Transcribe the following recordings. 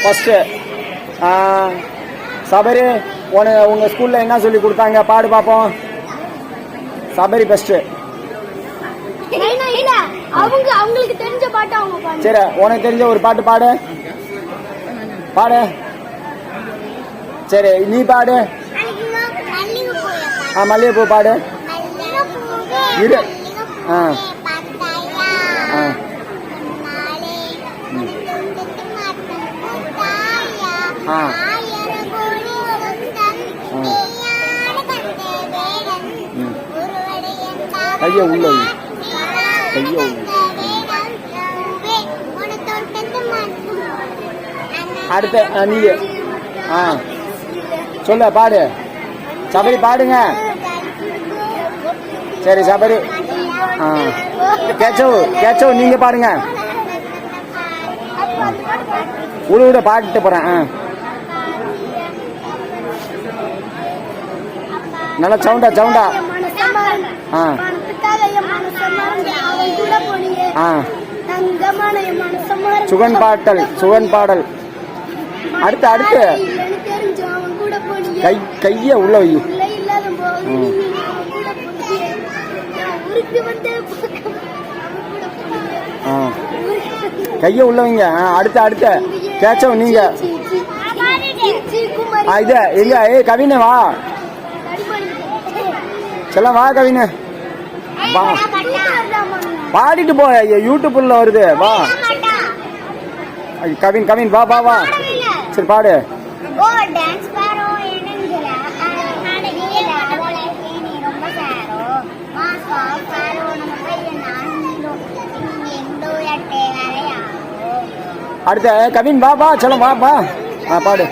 First Sabari உங்க ஸ்கூல்ல என்ன சொல்லி கொடுத்தாங்க? பாடு பாப்போம். சபரி பெஸ்ட். அவங்களுக்கு தெரிஞ்ச பாட்டு அவங்க பாடு. சரி, உனக்கு தெரிஞ்ச ஒரு பாட்டு பாடு. பாடு. சரி, நீ பாடு. மல்லிகைப்பூ பாடு. இரு. கைய உள்ள கைய உள்ள. அடுத்த நீ சொல்ல பாடு. சபரி பாடுங்க. சரி சபரி. கேச்சவ் நீங்க பாருங்க. உழுவிட பாட்டு போறேன். நல்லா சவுண்டா. சுகன் பாடல். அடுத்து கைய உள்ள வை. கைய உள்ள வைங்க. அடுத்த கேச்சவ் நீங்க. இது எங்க? கவின வா. செல்லம் வா கவின. வா பாடிட்டு போ. யூடியூப்ல வருது. வா கவின் வா. சரி பாடு. அடுத்த கவின் வா செல்லம் வா. பாடு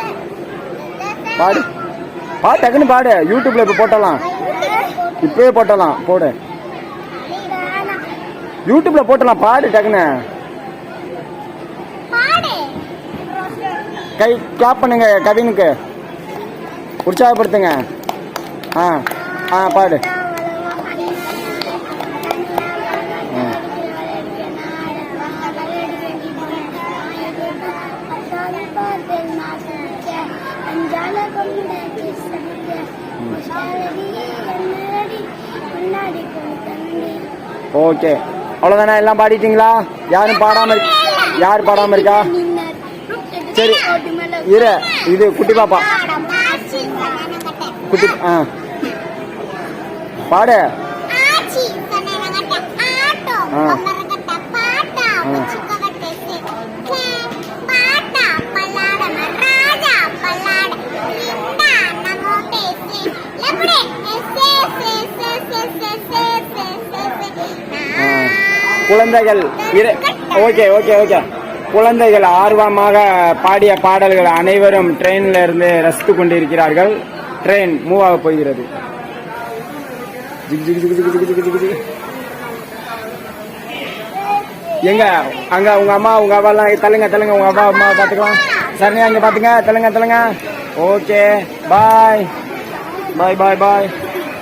டக்குன்னு பாடு. யூடியூப்ல இப்ப போட்டலாம். இப்பவே போட்டலாம். போடு. யூடியூப்ல போட்டலாம். பாடு டக்குன்னு. கை கிளாப் பண்ணுங்க. கவினுக்கு உற்சாகப்படுத்துங்க. பாடு. ஓகே, அவ்வளவுதானே? எல்லாம் பாடிட்டீங்களா? யார் பாடாம இருக்கா? சரி இரு. இது குட்டி பாப்பா. குட்டி பாடு. குழந்தைகள் ஓகே. குழந்தைகள் ஆர்வமாக பாடிய பாடல்கள் அனைவரும் ட்ரெயின்ல இருந்து ரசித்துக் கொண்டிருக்கிறார்கள். ட்ரெயின் மூவ் ஆக போகிறது. எங்க அங்க உங்க அம்மா உங்க அப்பா எல்லாம் தள்ளுங்க. உங்க அப்பா அம்மா பாத்துக்கலாம். சரி அங்க பாத்துங்க. தள்ளுங்க. Okay bye.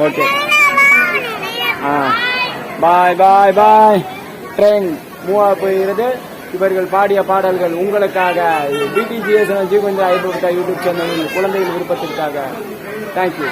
Okay bye. Train move ஆக போகிறது. இவர்கள் பாடிய பாடல்கள் உங்களுக்காக BTGS கொஞ்சம் யூடியூப் சேனல் குழந்தைகள் விருப்பத்திற்காக. தேங்க்யூ.